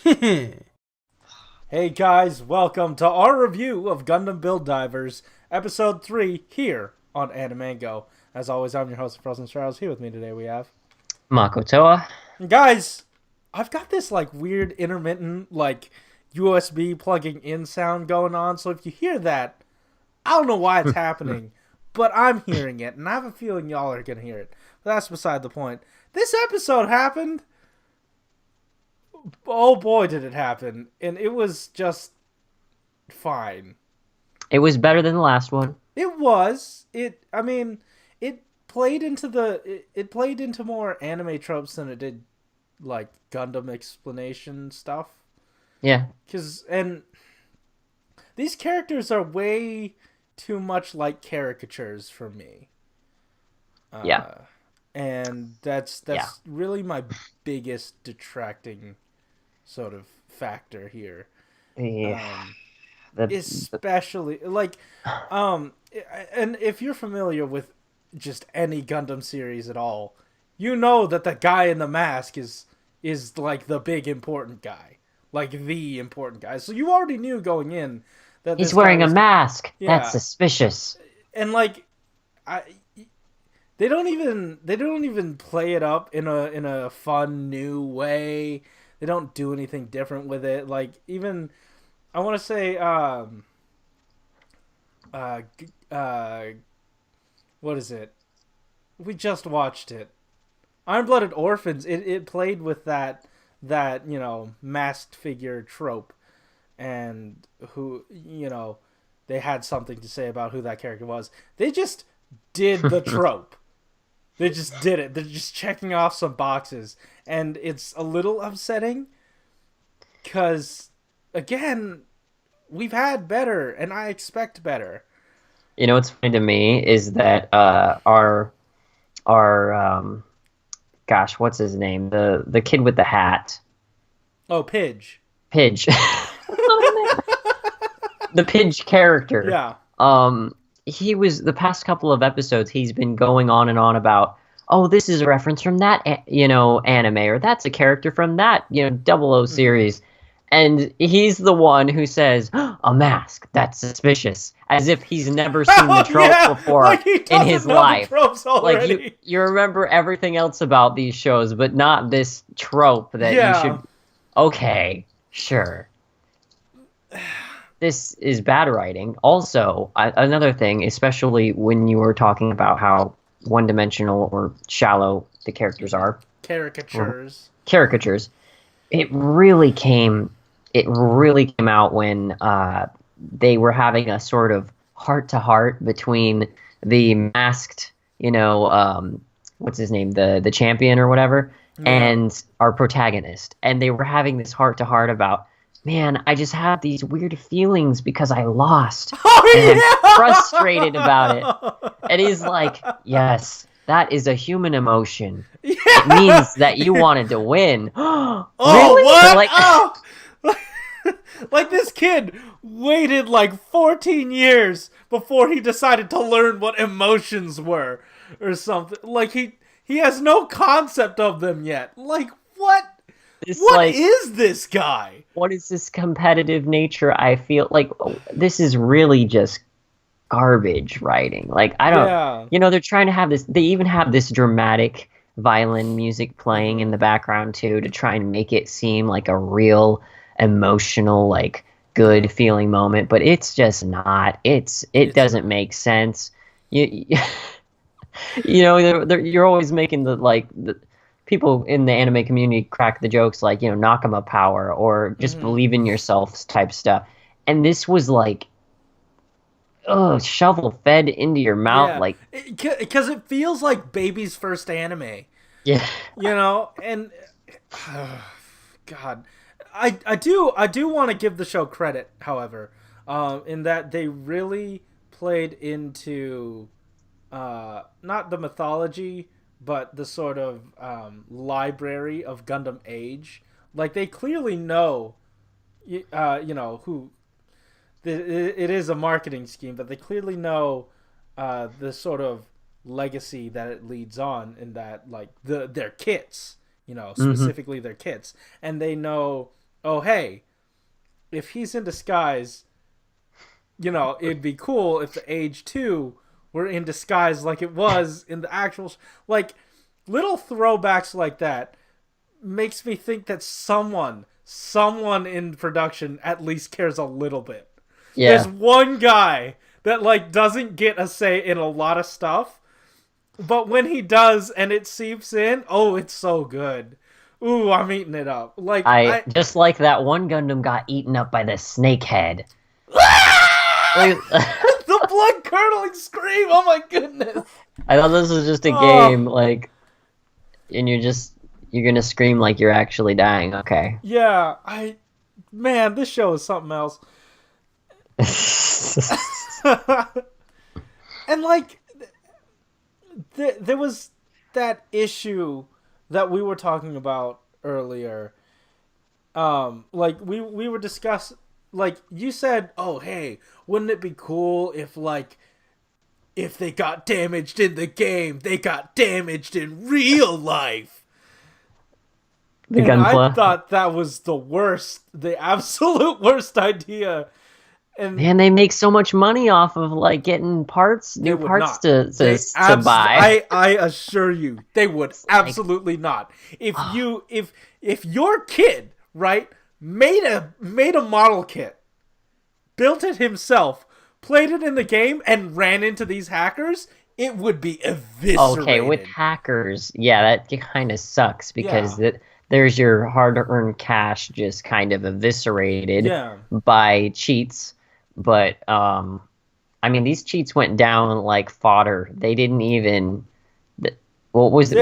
Hey guys, welcome to our review of Gundam Build Divers, Episode 3, here on GoMango. As always, I'm your host, Frozen Stratos. Here with me today we have... Makotoa. And guys, I've got this, weird intermittent, USB plugging in sound going on, so if you hear that, I don't know why it's happening, but I'm hearing it, and I have a feeling y'all are gonna hear it. But that's beside the point. This episode happened... Oh boy, did it happen. And it was just fine. It was better than the last one. It was. It played into it played into more anime tropes than it did Gundam explanation stuff. Yeah. And these characters are way too much like caricatures for me. Yeah. And that's Yeah. really my biggest detracting sort of factor here. Yeah. The Especially and if you're familiar with just any Gundam series at all, you know that the guy in the mask is like the big important guy, like the important guy. So you already knew going in that He's this guy wearing a was mask. That's yeah, suspicious. and I they don't even play it up in a fun new way. They don't do anything different with it. Like even I want to say uh uh what is it? We just watched it. Iron-Blooded Orphans. It played with that masked figure trope, and who they had something to say about who that character was. They just did the trope. They just did it. They're just checking off some boxes, and it's a little upsetting because again, we've had better, and I expect better. You know what's funny to me is that our gosh, what's his name? The kid with the hat. Oh, Pidge. Pidge. The Pidge character. Yeah. He was the past couple of episodes he's been going on and on about, oh, this is a reference from that anime, or that's a character from that double O Mm-hmm. series, and he's the one who says a mask, that's suspicious, as if he's never seen the Oh trope yeah, before like he in doesn't his know the life. tropes Like you already. you remember everything else about these shows, but not this trope that you Yeah. should. Okay, sure. This is bad writing. Also, another thing, especially when you were talking about how one-dimensional or shallow the characters are, or Caricatures. caricatures, it really came. It really came out when they were having a sort of heart-to-heart between the masked, what's his name, the champion or whatever, Yeah. and our protagonist, and they were having this heart-to-heart about, man, I just have these weird feelings because I lost, and I'm frustrated about it. Oh And he's like, yes, that is a human emotion. yeah. It Yeah. means that you wanted to win. Oh Really? what? Like, Oh. Like this kid waited like 14 years before he decided to learn what emotions were or something. Like he has no concept of them yet. Like what? this, What like, is this guy? what is this competitive nature? I feel like this is really just garbage writing. Like, I don't, Yeah. they're trying to have this, they even have this dramatic violin music playing in Mm-hmm. the background too to try and make it seem like a real emotional, like, good Yeah. feeling moment, but it's just not. It It's doesn't not. make sense. You, you're always making the people in the anime community crack the jokes like, Nakama power or just Mm-hmm. believe in yourself type stuff. And this was like, oh, shovel fed into your mouth, Yeah. like, Because it feels like baby's first anime. yeah. And God, I do want to give the show credit, however, in that they really played into not the mythology, but the sort of library of Gundam Age. Like they clearly know, who it is a marketing scheme, but they clearly know the sort of legacy that it leads on in that their kits, Hmm. specifically their kits, and they know oh hey, if he's in disguise, it'd be cool if the Age 2 were in disguise like it was in the actual. Like, little throwbacks like that makes me think that someone in production at least cares a little bit. There's Yeah, one guy that, like, doesn't get a say in a lot of stuff, but when he does and it seeps in, oh, it's so good. Ooh, I'm eating it up. Like, I I. just like that one Gundam got eaten up by the snake head. I The blood curdling scream! Oh my goodness! thought this was just a Oh, game, like, and you're gonna scream like you're actually dying. Okay. yeah. Man, this show is something else. And, like, there was that issue that we were talking about earlier. Like, we were discussing. Like, you said, oh hey, wouldn't it be cool if, like, if they got damaged in the game, they got damaged in real life. The And I Gunpla. thought that was the absolute worst idea. And Man, they make so much money off of like getting parts, they new would parts not. to buy. I assure you, they would It's like, absolutely not. oh, If your kid, right, made a model kit, built it himself, played it in the game, and ran into these hackers, it would be okay, with eviscerated. hackers, yeah, that kind of sucks because Yeah, there's your hard-earned cash just kind of eviscerated yeah. by cheats. But I mean, these cheats went down like fodder. They didn't even. What was it?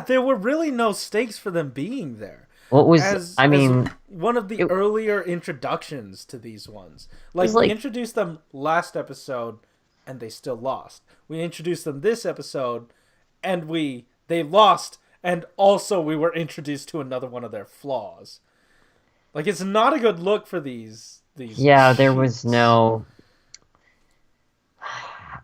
There were really no stakes for them being there. What was? I As mean, one of the it earlier introductions to these ones. was Like, we like introduced them last episode and they still lost. We introduced them this episode and they lost, and also we were introduced to another one of their flaws. Like, it's not a good look for these yeah, there was cheats. no.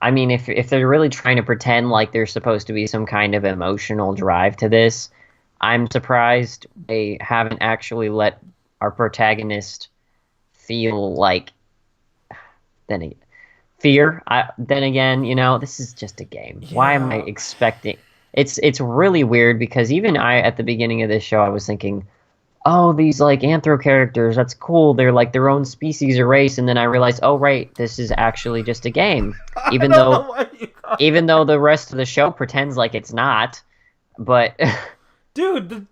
I mean, if they're really trying to pretend like there's supposed to be some kind of emotional drive to this, I'm surprised they haven't actually let our protagonist feel like then fear. Then again, this is just a game. Why am I Yeah. expecting? It's really weird because even I at the beginning of this show I was thinking, oh, these like anthro characters, that's cool. They're like their own species or race, and then I realized, oh right, this is actually just a game. I Even don't know though why you thought even that. though the rest of the show pretends like it's not, but Dude,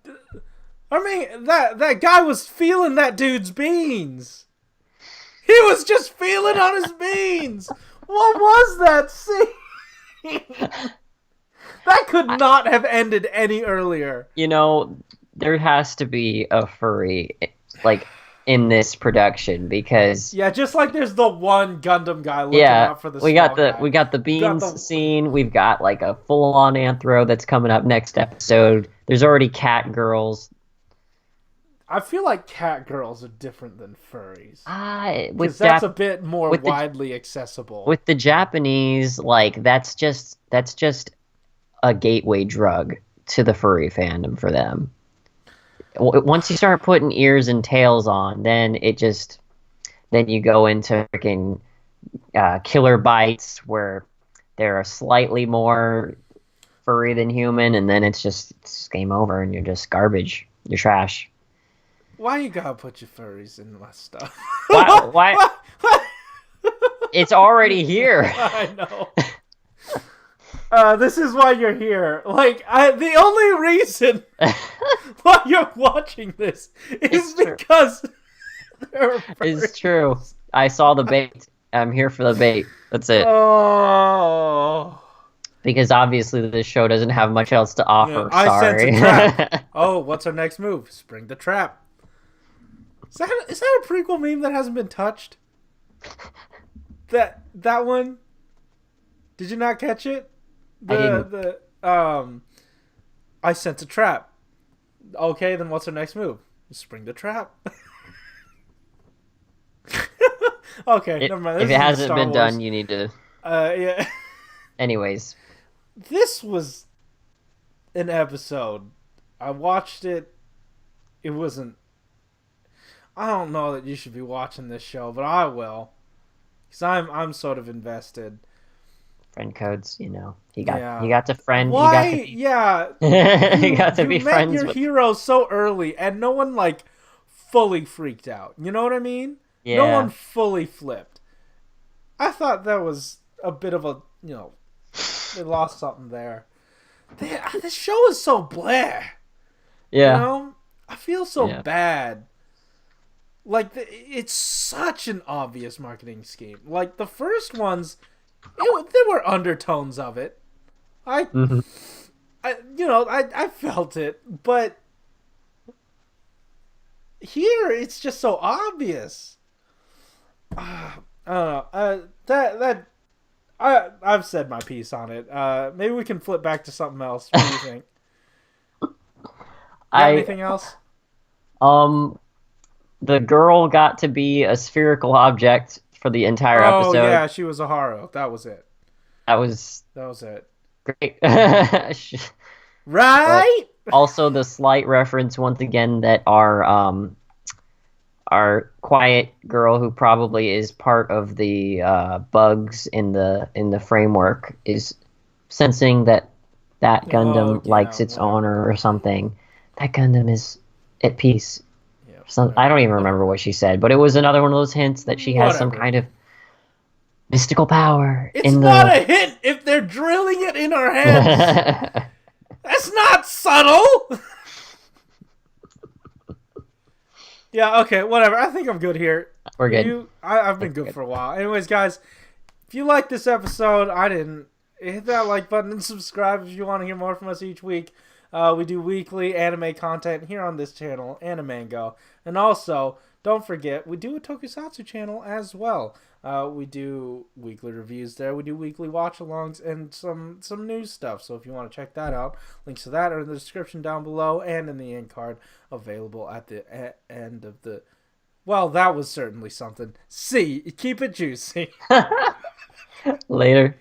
I mean, that guy was feeling that dude's beans. He was just feeling on his beans. What was that scene? That could I- not have ended any earlier. you know, there has to be a furry like in this production because Yeah, just like there's the one Gundam guy looking yeah, out for the we got small the guy. we got the You got beans the. scene. We've got like a full-on anthro that's coming up next episode. There's already cat girls. I feel like cat girls are different than furries because With that's a bit more with the widely accessible. with the Japanese, like that's just a gateway drug to the furry fandom for them. Once you start putting ears and tails on, then you go into freaking killer bites where they're slightly more furry than human, and then it's game over, and you're just garbage. You're trash. Why you gotta put your furries in my stuff? Why? what? Why? What? It's already here. I know. This is why you're here. Like, the only reason why you're watching this is It's true. because there are It's true. furries. I saw the bait. I'm here for the bait. That's it. Oh. Because obviously this show doesn't have much else to Yeah, offer. I sense a Sorry. trap. Oh, what's our next move? Spring the trap. Is that a prequel meme that hasn't been touched? That one? Did you not catch it? I didn't. The I sense a trap. Okay, then what's our next move? Spring the trap. Okay, never mind. If This it isn't hasn't Star been Wars. done, you need to. Yeah. Anyways, This was an episode. I watched it. It wasn't. I don't know that you should be watching this show, but I will, because I'm sort of invested. Friend codes, you know. He Yeah. got to friend. He got to Why? be. Yeah. He You got to you be met friends your with. hero so early, and no one like fully freaked out. You know what I mean? No one Yeah. fully flipped. I thought that was a bit of a they lost something there. This show is so blah. You Yeah. know, I feel so Yeah. bad. Like it's such an obvious marketing scheme. Like the first ones, there were undertones of it. I, Hmm. I felt it, but here it's just so obvious. I don't know. I've said my piece on it. Maybe we can flip back to something else. What do you think? You got I anything else? um the girl got to be a spherical object for the entire Oh episode. yeah, she was a Haru. That was it. That was That was it. great. But Right? also the slight reference once again that our quiet girl who probably is part of the bugs in the framework is sensing that that Oh Gundam yeah, likes its whatever. owner or something. That Gundam is at peace. Yeah, I whatever. don't even remember Whatever. what she said, but it was another one of those hints that she has some Whatever. kind of mystical power It's in not the. a hint if they're drilling it in our heads. That's not subtle. Yeah, okay, whatever. I think I'm good here. We're good. I've I been think we're good good. for a while. Anyways, guys, if you like this episode, I didn't. Hit that like button and subscribe if you want to hear more from us each week. We do weekly anime content here on this channel, Animango. And also, don't forget, we do a Tokusatsu channel as well. We do weekly reviews there. We do weekly watch-alongs and some news stuff. So if you want to check that out, links to that are in the description down below and in the end card available at the end of the... Well, that was certainly something. See, keep it juicy. Later.